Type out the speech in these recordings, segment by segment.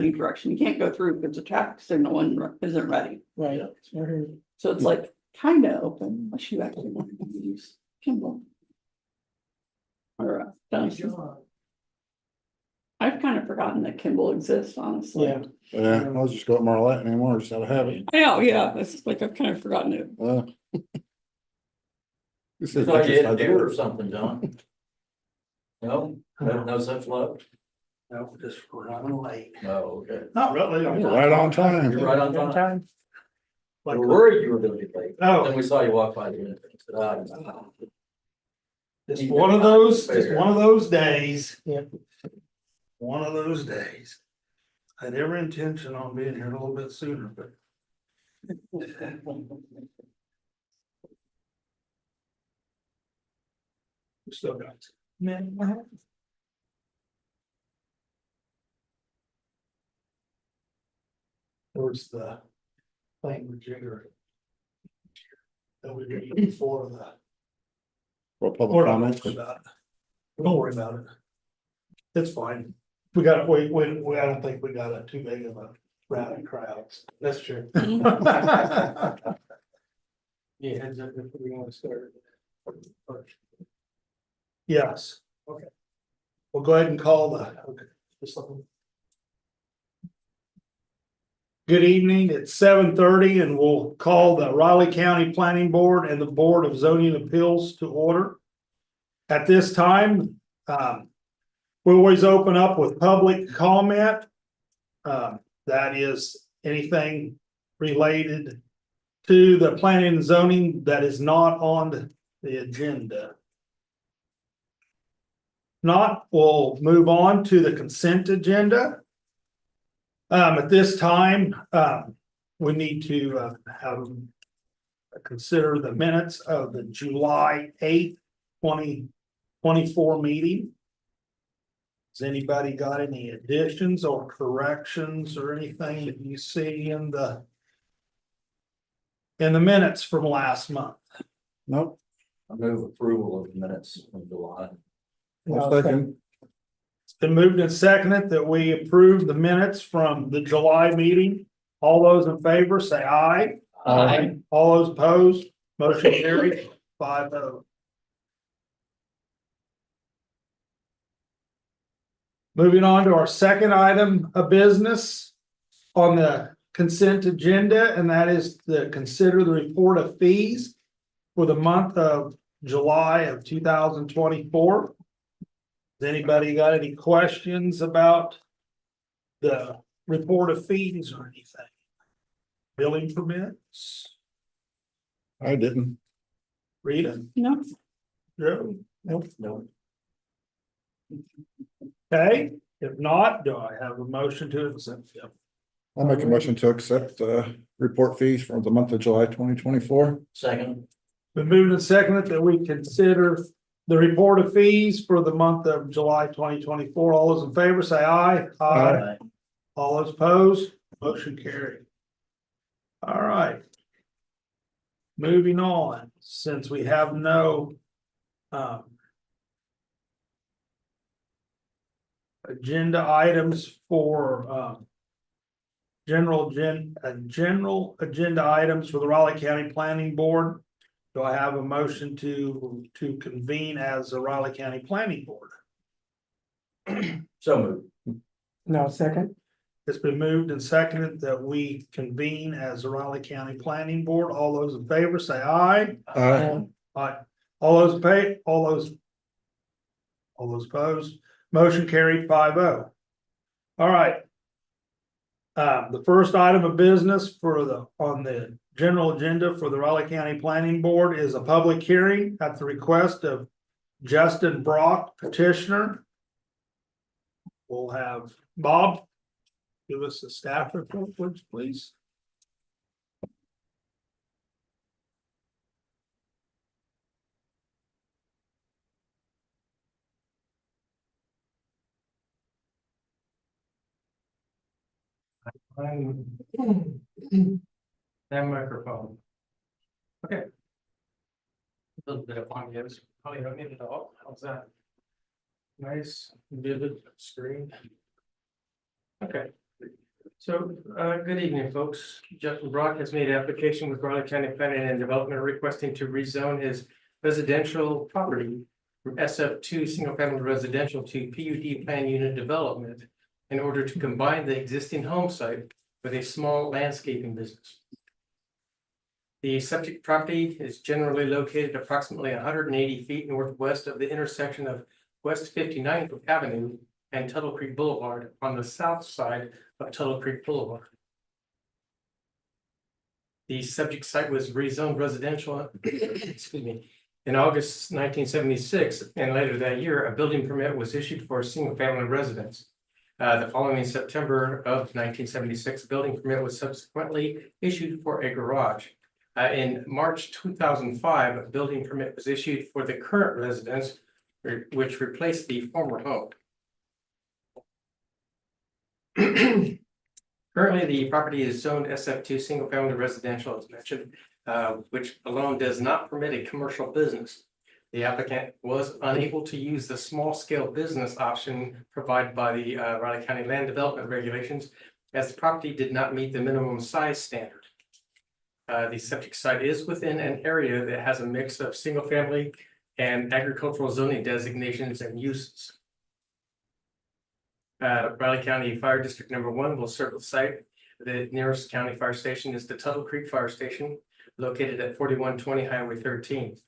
any direction. You can't go through because the traffic signal isn't ready. Right. So it's like kind of open unless you actually want to use Kimball. Or Denison. I've kind of forgotten that Kimball exists, honestly. Yeah. Yeah, I'll just go at Marlette anymore, just out of habit. I know, yeah, it's like I've kind of forgotten it. It's It's like you hit a deer or something, John. No, no such luck. No, just running late. No, okay. Not really. I'm Right on time. You're right on time. We Like, were worried you were gonna be late. Oh. Then we saw you walk by the entrance. it's one of those, days. Yeah. One of those days. I had every intention on being here a little bit sooner, but. We still got. Towards the language jigger. That we did before the. For public We're not comments. worried about it. Don't worry about it. It's fine. We got, I don't think we got too big of a rowdy crowd. That's true. Yeah, heads up if we want to start. Yes. Okay. We'll go ahead and call okay. Just let me- Good evening, it's 7:30 and we'll call the Raleigh County Planning Board and the Board of Zoning Appeals to order. At this time, we always open up with public comment. That is anything related to the planning and zoning that is not on the agenda. Not, we'll move on to the consent agenda. At this time, we need to consider the minutes of the July 8th, 2024 meeting. Has anybody got any additions or corrections or anything that you see in the minutes from last month? Nope. I move approval of the minutes of July. I'll second. It's been moved and seconded that we approve the minutes from the July meeting. All those in favor say aye. Aye. All those opposed, motion carried 5-0. Moving on to our second item of business on the consent agenda, and that is to consider the report of fees for the month of July of 2024. Has anybody got any questions about the report of fees or anything? Billing permits? I didn't. Rita? No, Joe? No. Okay, if not, do I have a motion to accept them? I'll make a motion to accept report fees for the month of July 2024. Second. Been moved and seconded that we consider the report of fees for the month of July 2024. All those in favor say aye. Aye. All those opposed, motion carried. All right. Moving on, since we have no agenda items for general agenda items for the Raleigh County Planning Board. Do I have a motion to convene as the Raleigh County Planning Board? So moved. No, second. It's been moved and seconded that we convene as the Raleigh County Planning Board. All those in favor say aye. Aye. Aye. All those opposed, motion carried 5-0. All right. The first item of business on the general agenda for the Raleigh County Planning Board is a public hearing at the request of Justin Brock, petitioner. We'll have Bob give us the staff report, please. That microphone. Okay. A little bit of fun, yes, probably don't need it all, how's that? Nice, vivid screen. Okay, So, good evening, folks. Justin Brock has made application with Raleigh County Planning and Development requesting to rezone his residential property from SF2 single family residential to PUD plan unit development in order to combine the existing home site with a small landscaping business. The subject property is generally located approximately 180 feet northwest of the intersection of West 59th Avenue and Tuttle Creek Boulevard on the south side of Tuttle Creek Boulevard. The subject site was rezoned residential, excuse me, in August 1976, and later that year, a building permit was issued for a single-family residence. The following September of 1976, a building permit was subsequently issued for a garage. In March 2005, a building permit was issued for the current residence, which replaced the former home. Currently, the property is zoned SF2 single family residential, as mentioned, which alone does not permit a commercial business. The applicant was unable to use the small scale business option provided by the Raleigh County Land Development Regulations, as the property did not meet the minimum size standard. The subject site is within an area that has a mix of single family and agricultural zoning designations and uses. Raleigh County Fire District Number 1 will serve the site. The nearest county fire station is the Tuttle Creek Fire Station, located at 4120 Highway 13.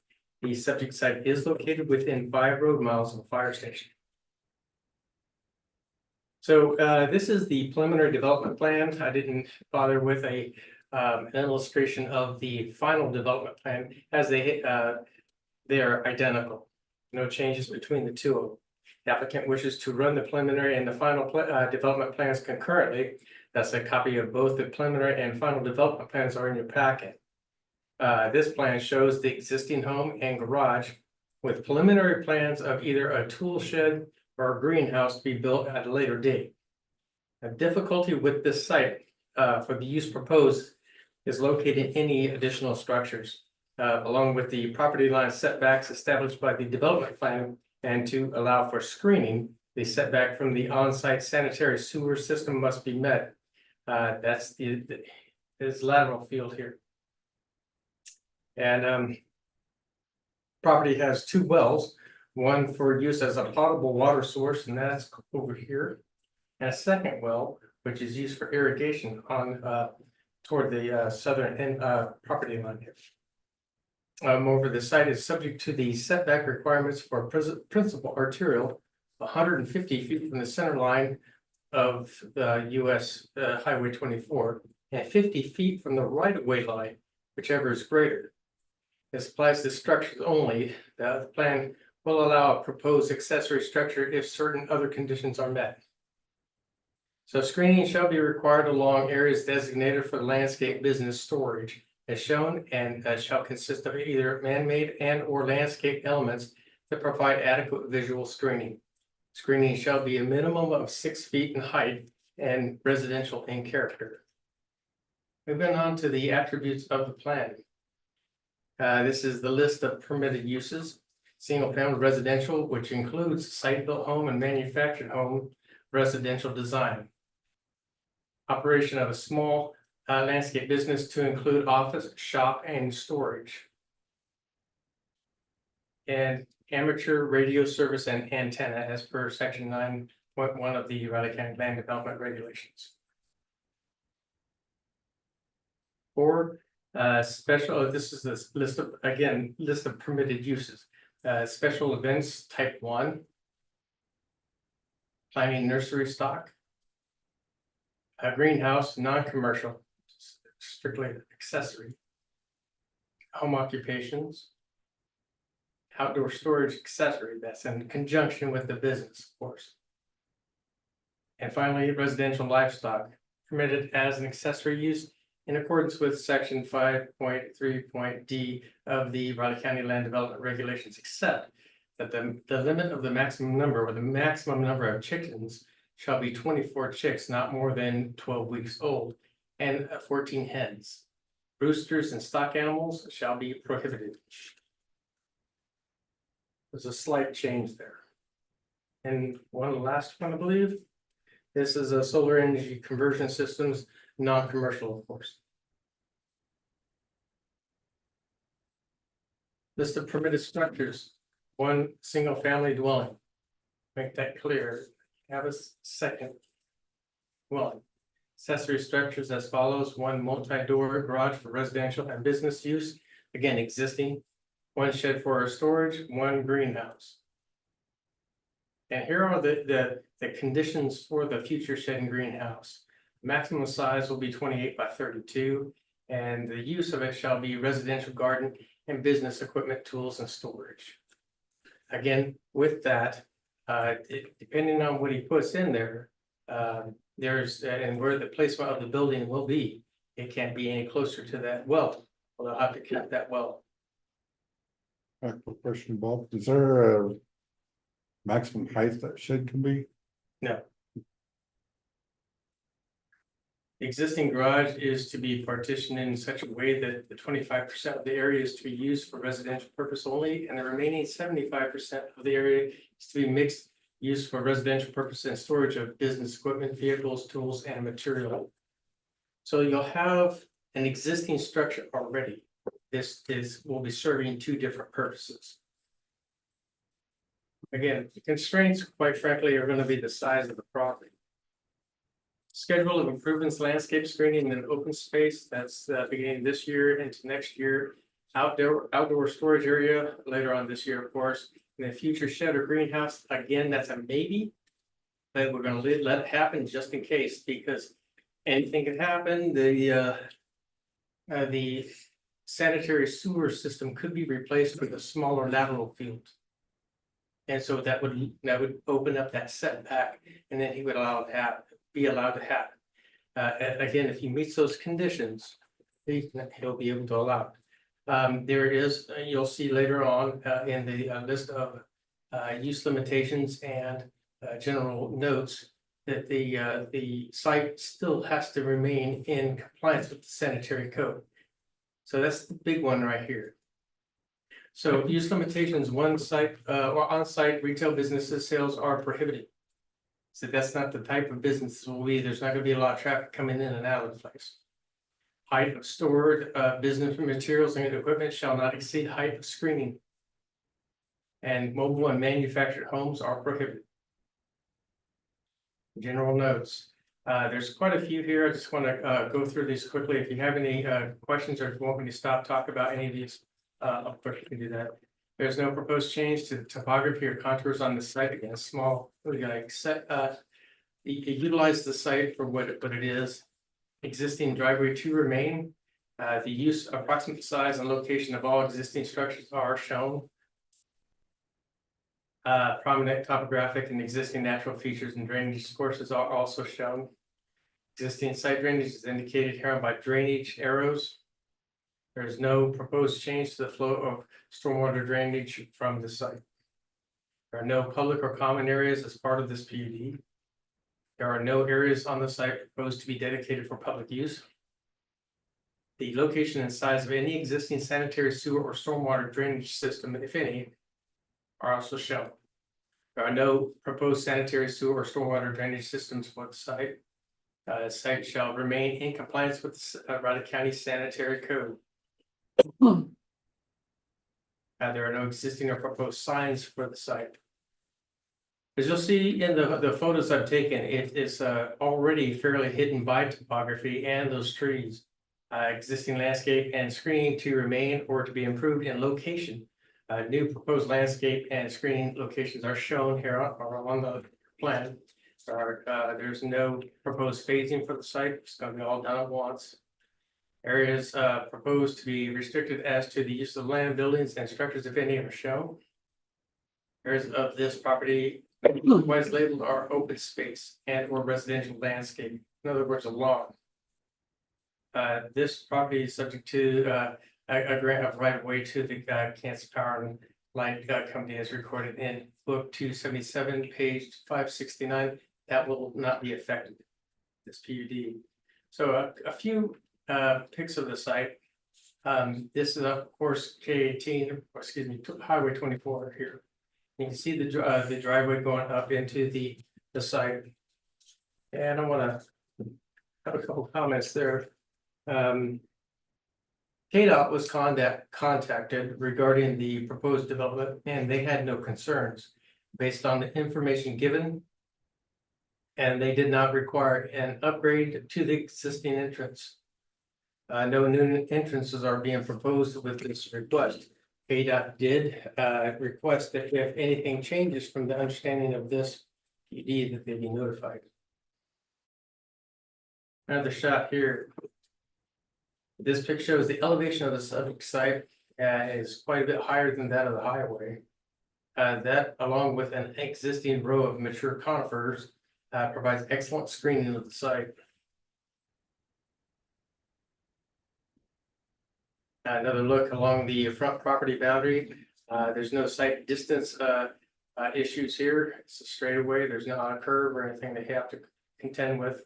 The subject site is located within 5 road miles of the fire station. So this is the preliminary development plan. I didn't bother with an illustration of the final development plan, as they are identical. No changes between the two of them. The applicant wishes to run the preliminary and the final development plans concurrently. That's a copy of both the preliminary and final development plans are in your packet. This plan shows the existing home and garage with preliminary plans of either a tool shed or a greenhouse to be built at a later date. A difficulty with this site for the use proposed is locating any additional structures, along with the property line setbacks established by the development plan, and to allow for screening, the setback from the on-site sanitary sewer system must be met. That's this lateral field here. And property has 2 wells, one for use as a potable water source, and that's over here, and a second well, which is used for irrigation on toward the southern end property line here. Moreover, the site is subject to the setback requirements for principal arterial, 150 feet from the center line of the US Highway 24, and 50 feet from the right-of-way line, whichever is greater. This applies to structures only. The plan will allow a proposed accessory structure if certain other conditions are met. So screening shall be required along areas designated for landscape business storage, as shown, and shall consist of either man-made and or landscape elements that provide adequate visual screening. Screening shall be a minimum of 6 feet in height and residential in character. Moving on to the attributes of the plan. This is the list of permitted uses. Single-family residential, which includes site-built home and manufactured home residential design. Operation of a small landscape business to include office, shop, and storage. And amateur radio service and antenna as per section 9.1 of the Raleigh County Land Development Regulations. Or special, this is this list of, again, list of permitted uses. Special events type 1. Planting nursery stock. A greenhouse, non-commercial, strictly accessory. Home occupations. Outdoor storage accessory, that's in conjunction with the business, of course. And finally, residential livestock, permitted as an accessory use in accordance with section 5.3.d of the Raleigh County Land Development Regulations, except that the limit of the maximum number or the maximum number of chickens shall be 24 chicks, not more than 12 weeks old, and 14 hens. Roosters and stock animals shall be prohibited. There's a slight change there. And one last one, I believe. This is a solar energy conversion systems, non-commercial, of course. List of permitted structures, one single family dwelling. Make that clear. Have a second. Well, accessory structures as follows: one multi-door garage for residential and business use, again, existing. One shed for storage, one greenhouse. And here are the conditions for the future shed and greenhouse. Maximum size will be 28 by 32, and the use of it shall be residential garden and business equipment, tools, and storage. Again, with that, depending on what he puts in there, there's, and where the placement of the building will be, it can't be any closer to that well. Well, they'll have to connect that well. Quick question, Bob, is there a maximum height that shed can be? No. The existing garage is to be partitioned in such a way that the 25% of the area is to be used for residential purpose only, and the remaining 75% of the area is to be mixed use for residential purpose and storage of business equipment, vehicles, tools, and material. So you'll have an existing structure already. This will be serving two different purposes. Again, the constraints, quite frankly, are going to be the size of the property. Schedule of improvements, landscape screening and open space, that's beginning this year into next year. Outdoor storage area later on this year, of course. And the future shed or greenhouse, again, that's a maybe. But we're gonna let it happen just in case, because anything could happen. The sanitary sewer system could be replaced with a smaller lateral field. And so that would open up that setback, and then he would be allowed to have it. Again, if he meets those conditions, he'll be able to allow it. There is, you'll see later on in the list of use limitations and general notes that the site still has to remain in compliance with the sanitary code. So that's the big one right here. So use limitations, one site or on-site retail businesses sales are prohibited. So that's not the type of business will be. There's not going to be a lot of traffic coming in and out of the place. Height of stored business materials and equipment shall not exceed height of screening. And mobile and manufactured homes are prohibited. General notes. There's quite a few here. I just want to go through these quickly. If you have any questions or if you want me to stop talk about any of these, of course you can do that. There's no proposed change to the topography or contours on the site. Again, small. We're going to utilize the site for what it is. Existing driveway to remain. The use, approximate size, and location of all existing structures are shown. Prominent topographic and existing natural features and drainage courses are also shown. Existing site drainage is indicated here by drainage arrows. There is no proposed change to the flow of stormwater drainage from the site. There are no public or common areas as part of this PUD. There are no areas on the site proposed to be dedicated for public use. The location and size of any existing sanitary sewer or stormwater drainage system, if any, are also shown. There are no proposed sanitary sewer or stormwater drainage systems for the site. The site shall remain in compliance with the Riley County Sanitary Code. There are no existing or proposed signs for the site. As you'll see in the photos I've taken, it is already fairly hidden by topography and those trees. Existing landscape and screening to remain or to be improved in location. New proposed landscape and screening locations are shown here on the plan. There's no proposed phasing for the site. It's going to be all done at once. Areas proposed to be restricted as to the use of land, buildings, and structures, if any, are shown. Areas of this property otherwise labeled are open space and or residential landscape. In other words, a lawn. This property is subject to a grant of right of way to the Kansas Power and Light Company as recorded in book 277, page 569. That will not be affected, this PUD. So a few pics of the site. This is of course K18, or excuse me, Highway 24 here. You can see the driveway going up into the site. And I wanna have a couple comments there. KDOT was contacted regarding the proposed development, and they had no concerns based on the information given. And they did not require an upgrade to the existing entrance. No new entrances are being proposed with this request. KDOT did request that if anything changes from the understanding of this PUD, that they be notified. Another shot here. This picture shows the elevation of the subject site is quite a bit higher than that of the highway. That, along with an existing row of mature conifers, provides excellent screening of the site. Another look along the front property boundary. There's no site distance issues here. It's a straightaway. There's not a curve or anything they have to contend with.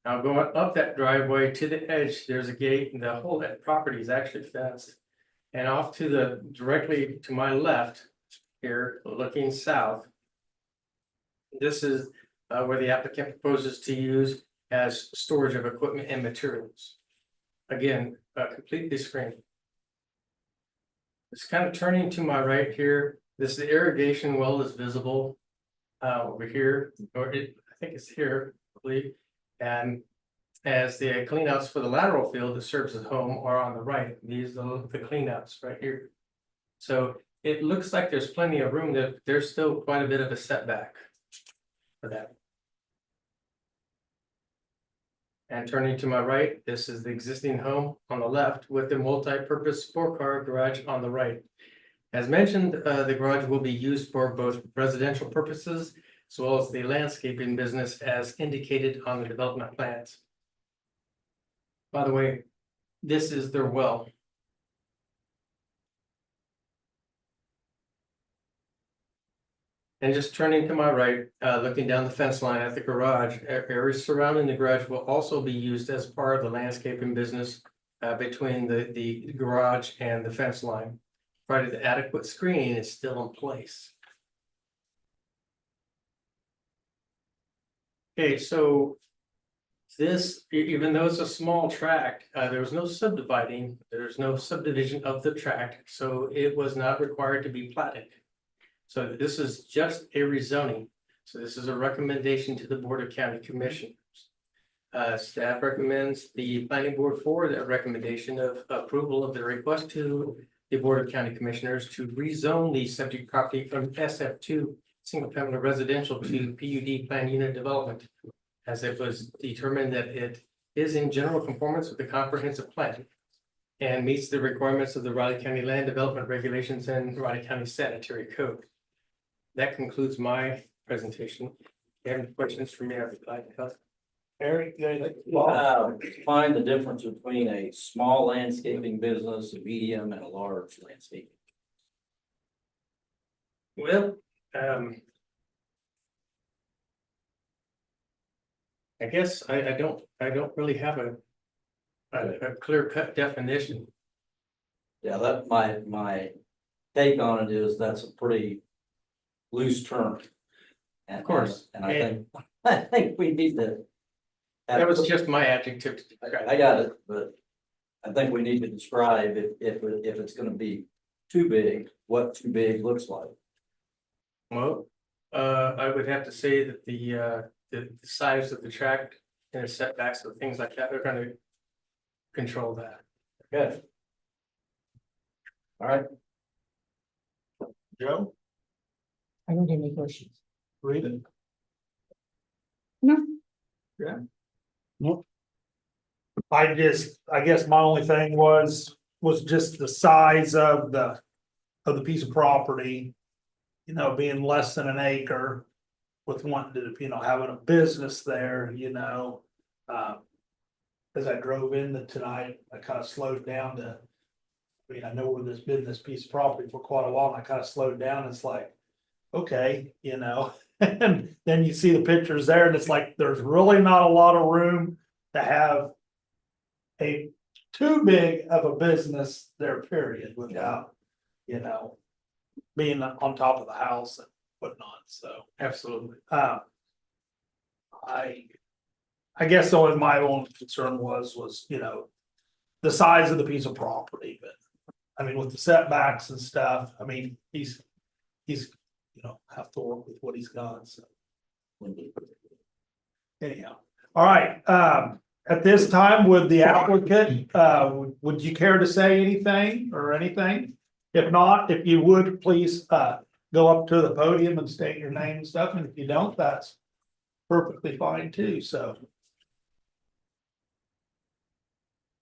Now going up that driveway to the edge, there's a gate, and the whole property is actually fenced. And off to the directly to my left here, looking south. This is where the applicant proposes to use as storage of equipment and materials. Again, completely screened. It's kind of turning to my right here. This irrigation well is visible over here, or I think it's here, I believe. And as the cleanouts for the lateral field that serves as home are on the right, these are the cleanouts right here. So it looks like there's plenty of room, that there's still quite a bit of a setback for that. And turning to my right, this is the existing home on the left with the multi-purpose 4-car garage on the right. As mentioned, the garage will be used for both residential purposes as well as the landscaping business as indicated on the development plans. By the way, this is their well. And just turning to my right, looking down the fence line at the garage, areas surrounding the garage will also be used as part of the landscaping business between the garage and the fence line, provided the adequate screening is still in place. Okay, so this, even though it's a small tract, there was no subdividing, there's no subdivision of the tract, so it was not required to be platted. So this is just a rezoning. So this is a recommendation to the Board of County Commissioners. Staff recommends the planning board forward that recommendation of approval of the request to the Board of County Commissioners to rezone the subject property from SF2 single family residential to PUD plan unit development, as it was determined that it is in general conformance with the comprehensive plan and meets the requirements of the Riley County Land Development Regulations and Riley County Sanitary Code. That concludes my presentation. If you have any questions for me, I'd be glad to help. Eric, you got anything? Find the difference between a small landscaping business, a medium, and a large landscaping. Well, I guess I don't really have a clear cut definition. Yeah, that my take on it is that's a pretty loose term. And, Of course. and I think we need to. That was just my adjective to describe. I got it, but I think we need to describe if it's gonna be too big, what too big looks like. Well, I would have to say that the size of the tract and the setbacks and things like that are gonna control that. Okay. All right, Joe, I don't have any questions. read it. No. Yeah. Nope. I guess my only thing was just the size of the piece of property. You know, being less than an acre with wanting to, having a business there, as I drove in tonight, I kind of slowed down I know where this business piece of property for quite a while, and I kind of slowed down. It's like, okay, and then you see the pictures there, and it's like, there's really not a lot of room to have too big of a business there, period, without, being on top of the house and whatnot, so. Absolutely. I guess the only my own concern was, you know, the size of the piece of property, but. I mean, with the setbacks and stuff, I mean, he's, you know, have to work with what he's got, so. Anyhow, all right, at this time, would the applicant, would you care to say anything or anything? If not, if you would, please, go up to the podium and state your name and stuff, and if you don't, that's perfectly fine too, so.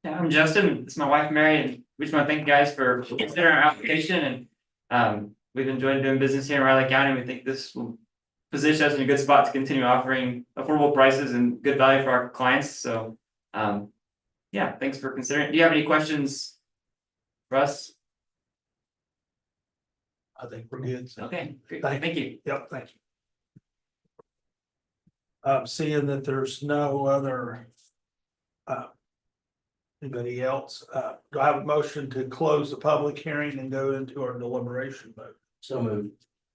Yeah, I'm Justin. It's my wife Mary, and we just want to thank you guys for considering our application. And we've enjoyed doing business here in Riley County. We think this will position us in a good spot to continue offering affordable prices and good value for our clients. So, yeah, thanks for considering. Do you have any questions for us? I think we're good, so. Okay, great. Thank Thank you. Yep, thank you. Seeing that there's no other. Anybody else, do I have a motion to close the public hearing and go into our deliberation mode? So moved.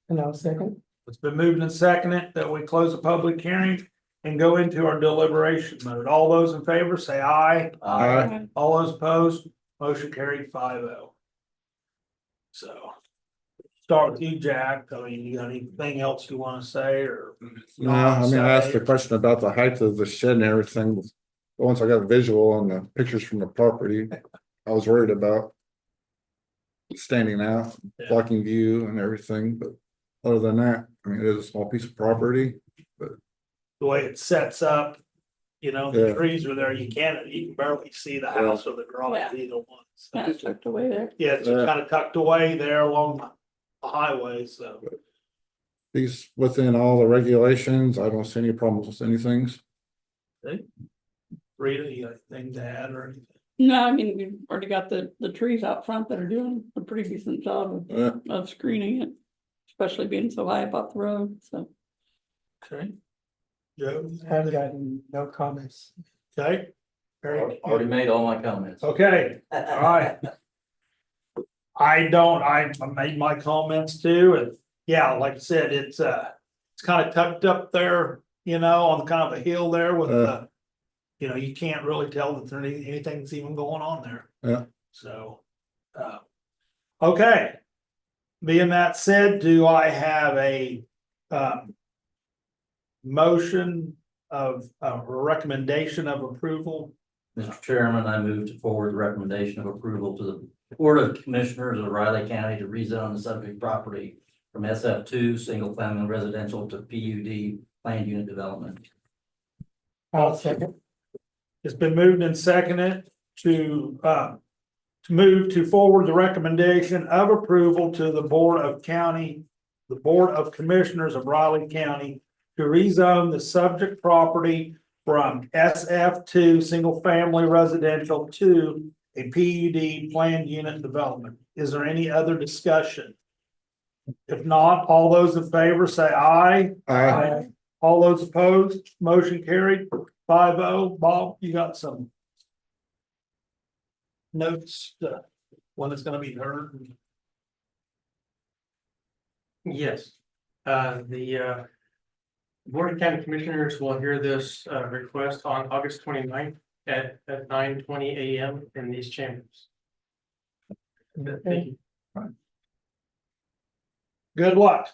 And I'll second. It's been moved and seconded that we close the public hearing and go into our deliberation mode. All those in favor say aye. Aye. All those opposed, motion carried 5-0. So. Start with you, Jack. I mean, you got anything else you want to say or? No, I mean, I asked the question about the height of the shed and everything. But once I got a visual on the pictures from the property, I was worried about standing out, blocking view and everything, but other than that, I mean, it is a small piece of property. The way it sets up, you know, the Yeah. trees are there, you can barely see the house or the garage, Yeah. either one. So, Kind of tucked away there. yeah, it's just kind of tucked away there along the highway, so. He's within all the regulations. I don't see any problems with anything. Rita, you got anything to add or anything? No, I mean, we've already got the trees out front that are doing a pretty decent job of screening it. Especially being so high up off the road, so. Okay. Joe? I've gotten no comments. Okay. Very Already made all my comments. Okay, all right. I made my comments too, and yeah, like I said, it's kind of tucked up there, you know, on kind of a hill there with the. You know, you can't really tell that there anything's even going on there. Yeah. So, okay. Being that said, do I have a motion of a recommendation of approval? Mr. Chairman, I move to forward the recommendation of approval to the Board of Commissioners of Riley County to rezone the subject property from SF2 single family residential to PUD planned unit development. I'll second. It's been moved and seconded to move to forward the recommendation of approval to the Board of Commissioners of Riley County to rezone the subject property from SF2 single family residential to a PUD planned unit development. Is there any other discussion? If not, all those in favor say aye. Aye. All those opposed, motion carried 5-0. Bob, you got some notes, when it's gonna be heard? Yes, the Board of County Commissioners will hear this request on August 29th at 9:20 a.m. in these chambers. Thank you. Good luck.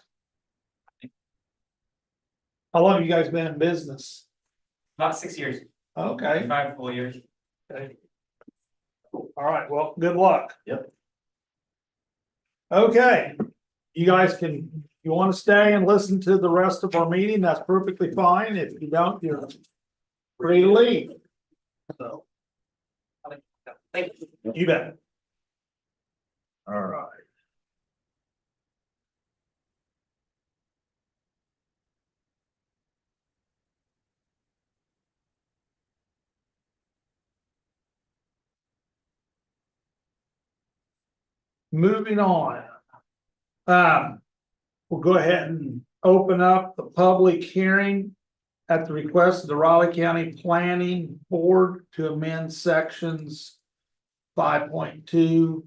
How long have you guys been in business? About 6 years, Okay, 5 full years. okay. All right, well, good luck. Yep. Okay, you guys can, if you want to stay and listen to the rest of our meeting, that's perfectly fine. If you don't, you're free to leave. So, Thank you. you bet. All right. Moving on. We'll go ahead and open up the public hearing at the request of the Raleigh County Planning Board to amend sections 5.2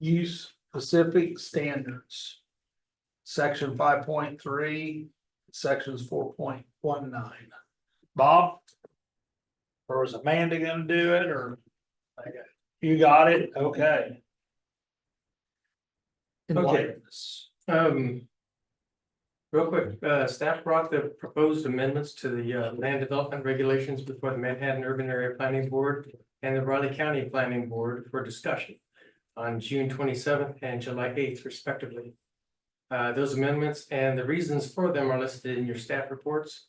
use specific standards. Section 5.3, sections 4.19. Bob? Or is Amanda gonna do it, or? You got it, okay. Okay. Real quick, staff brought the proposed amendments to the land development regulations before the Manhattan Urban Area Planning Board and the Raleigh County Planning Board for discussion on June 27th and July 8th respectively. Those amendments and the reasons for them are listed in your staff reports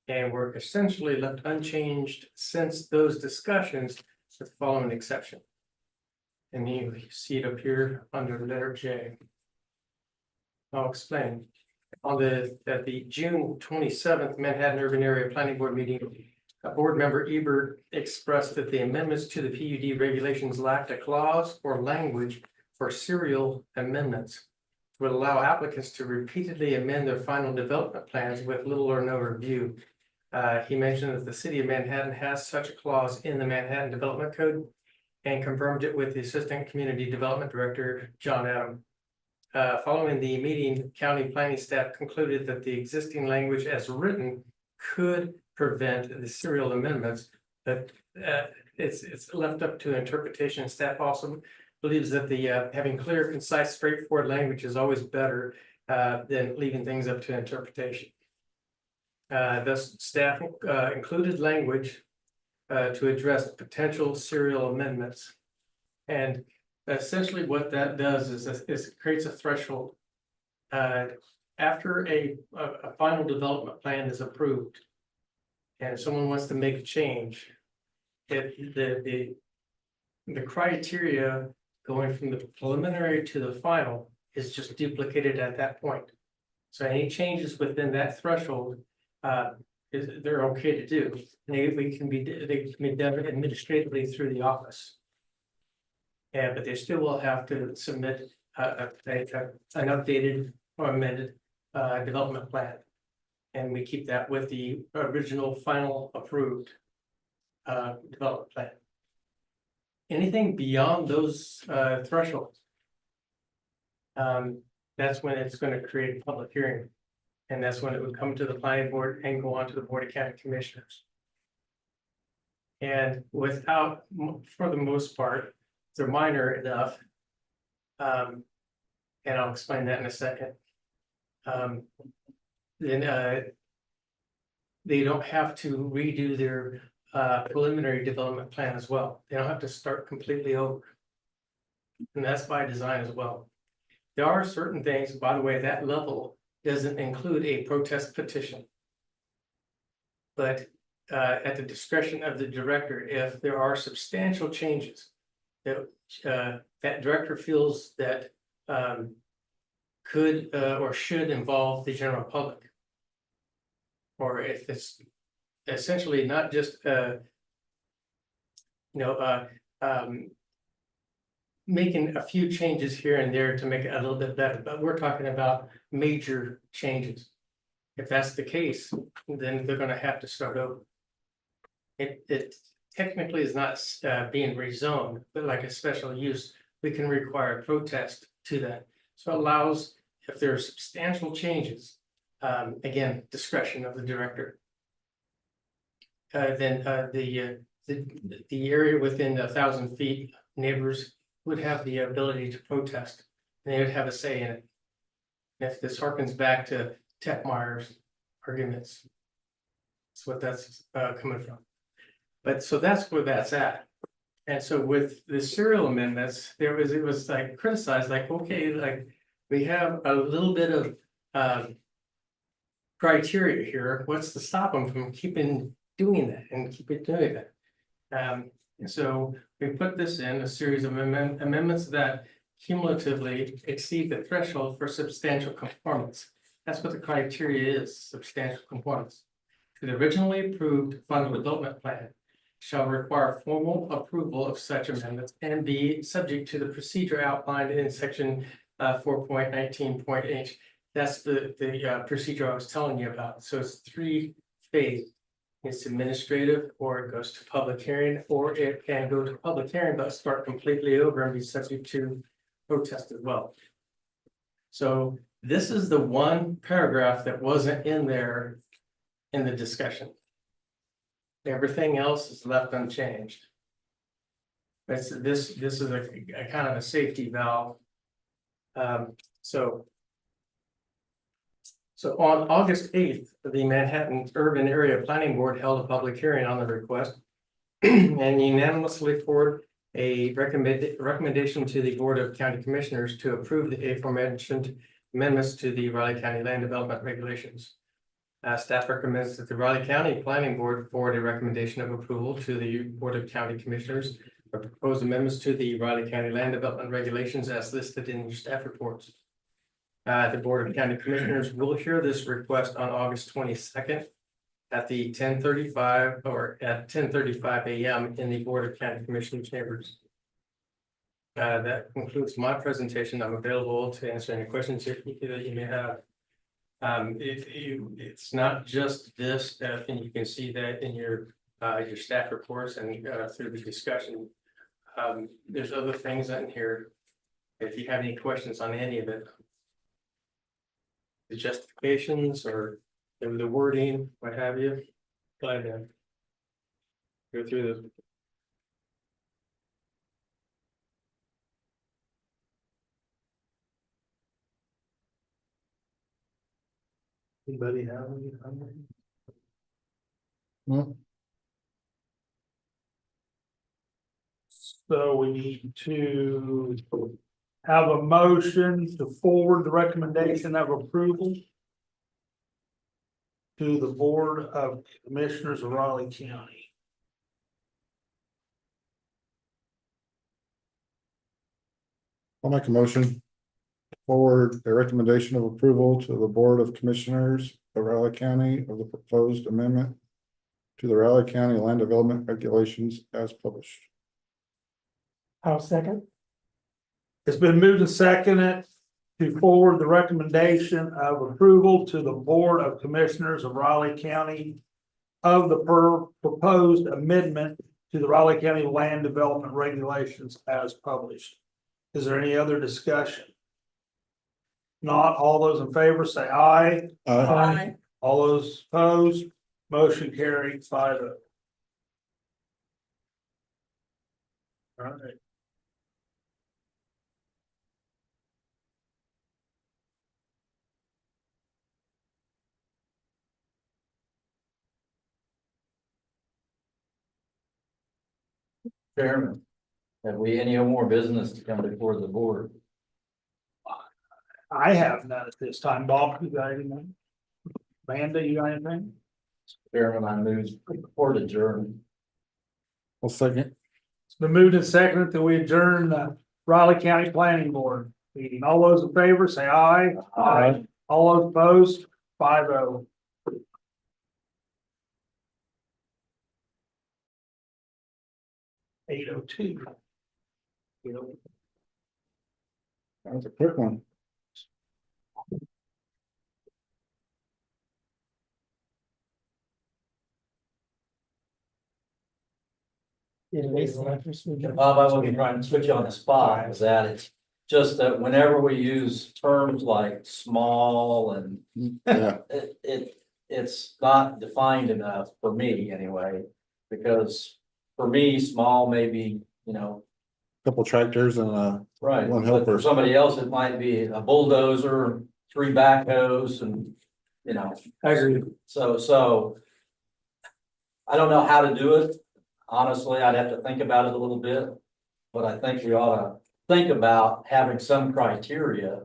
and were essentially left unchanged since those discussions, with the following exception. And you see it up here under letter J. I'll explain. At the June 27th Manhattan Urban Area Planning Board meeting, board member Ebert expressed that the amendments to the PUD regulations lacked a clause or language for serial amendments. Would allow applicants to repeatedly amend their final development plans with little or no review. He mentioned that the city of Manhattan has such a clause in the Manhattan Development Code and confirmed it with the Assistant Community Development Director, John Adam. Following the meeting, county planning staff concluded that the existing language as written could prevent the serial amendments, but it's left up to interpretation. Staff also believes that the having clear, concise, straightforward language is always better than leaving things up to interpretation. Thus, staff included language to address potential serial amendments. And essentially what that does is it creates a threshold. After a final development plan is approved and if someone wants to make a change, the criteria going from the preliminary to the final is just duplicated at that point. So any changes within that threshold, they're okay to do. They can be done administratively through the office. Yeah, but they still will have to submit an updated or amended development plan. And we keep that with the original final approved development plan. Anything beyond those thresholds, that's when it's going to create a public hearing. And that's when it would come to the planning board and go on to the Board of County Commissioners. And without, for the most part, they're minor enough. And I'll explain that in a second. Then they don't have to redo their preliminary development plan as well. They don't have to start completely over. And that's by design as well. There are certain things, by the way, that level doesn't include a protest petition. But at the discretion of the director, if there are substantial changes that that director feels that could or should involve the general public, or if it's essentially not just making a few changes here and there to make it a little bit better, but we're talking about major changes. If that's the case, then they're going to have to start over. It technically is not being rezoned, but like a special use, we can require a protest to that. So it allows, if there are substantial changes, again, discretion of the director. Then the area within 1,000 feet, neighbors would have the ability to protest. And they would have a say in it. If this harkens back to Techmeyer's arguments, that's what that's coming from. But so that's where that's at. And so with the serial amendments, it was like criticized, like, okay, like we have a little bit of criteria here. What's to stop them from keeping doing that and keep it doing that? And so we put this in a series of amendments that cumulatively exceed the threshold for substantial conformance. That's what the criteria is, substantial conformance. To the originally approved final development plan shall require formal approval of such amendments and be subject to the procedure outlined in section 4.19.h. That's the procedure I was telling you about. So it's 3 phases. It's administrative, or it goes to public hearing, or it can go to public hearing, but start completely over and be subject to protest as well. So this is the one paragraph that wasn't in there in the discussion. Everything else is left unchanged. This is a kind of a safety valve. So. So on August 8th, the Manhattan Urban Area Planning Board held a public hearing on the request. And unanimously forwarded a recommendation to the Board of County Commissioners to approve the aforementioned amendments to the Riley County Land Development Regulations. Staff recommends that the Riley County Planning Board forward a recommendation of approval to the Board of County Commissioners of proposed amendments to the Riley County Land Development Regulations as listed in your staff reports. The Board of County Commissioners will hear this request on August 22nd at the 10:35 or at 10:35 a.m. in the Board of County Commissioners chambers. That concludes my presentation. I'm available to answer any questions that you may have. It's not just this, and you can see that in your staff reports and through the discussion. There's other things in here. If you have any questions on any of it, the justifications or the wording, what have you, glad to go through this. Anybody have any comment? Well, So we need to have a motion to forward the recommendation of approval to the Board of Commissioners of Raleigh County. I'll make a motion. Forward a recommendation of approval to the Board of Commissioners of Raleigh County of the proposed amendment to the Raleigh County Land Development Regulations as published. I'll second. It's been moved and seconded to forward the recommendation of approval to the Board of Commissioners of Raleigh County of the proposed amendment to the Raleigh County Land Development Regulations as published. Is there any other discussion? Not all those in favor say aye. Aye. All those opposed, motion carried 5-0. All right. Chairman, have we any more business to come before the board? I have none at this time. Bob, you got anything? Amanda, you got anything? Chairman, I move for adjourn. I'll second. It's been moved and seconded that we adjourn the Raleigh County Planning Board meeting. All those in favor say aye. Aye. All those opposed, 5-0. (8:02). That was a quick one. Bob, I wasn't trying to put you on the spot, is that it's just that whenever we use terms like small and Yeah, it's not defined enough for me anyway. Because for me, small may be, couple tractors and right, One but helper. for somebody else, it might be a bulldozer, 3 backhoes and, I agree. so. I don't know how to do it. Honestly, I'd have to think about it a little bit, but I think we ought to think about having some criteria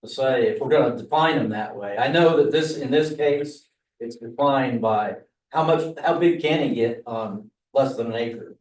to say if we're gonna define them that way. I know that in this case, it's defined by how big can he get on less than an acre?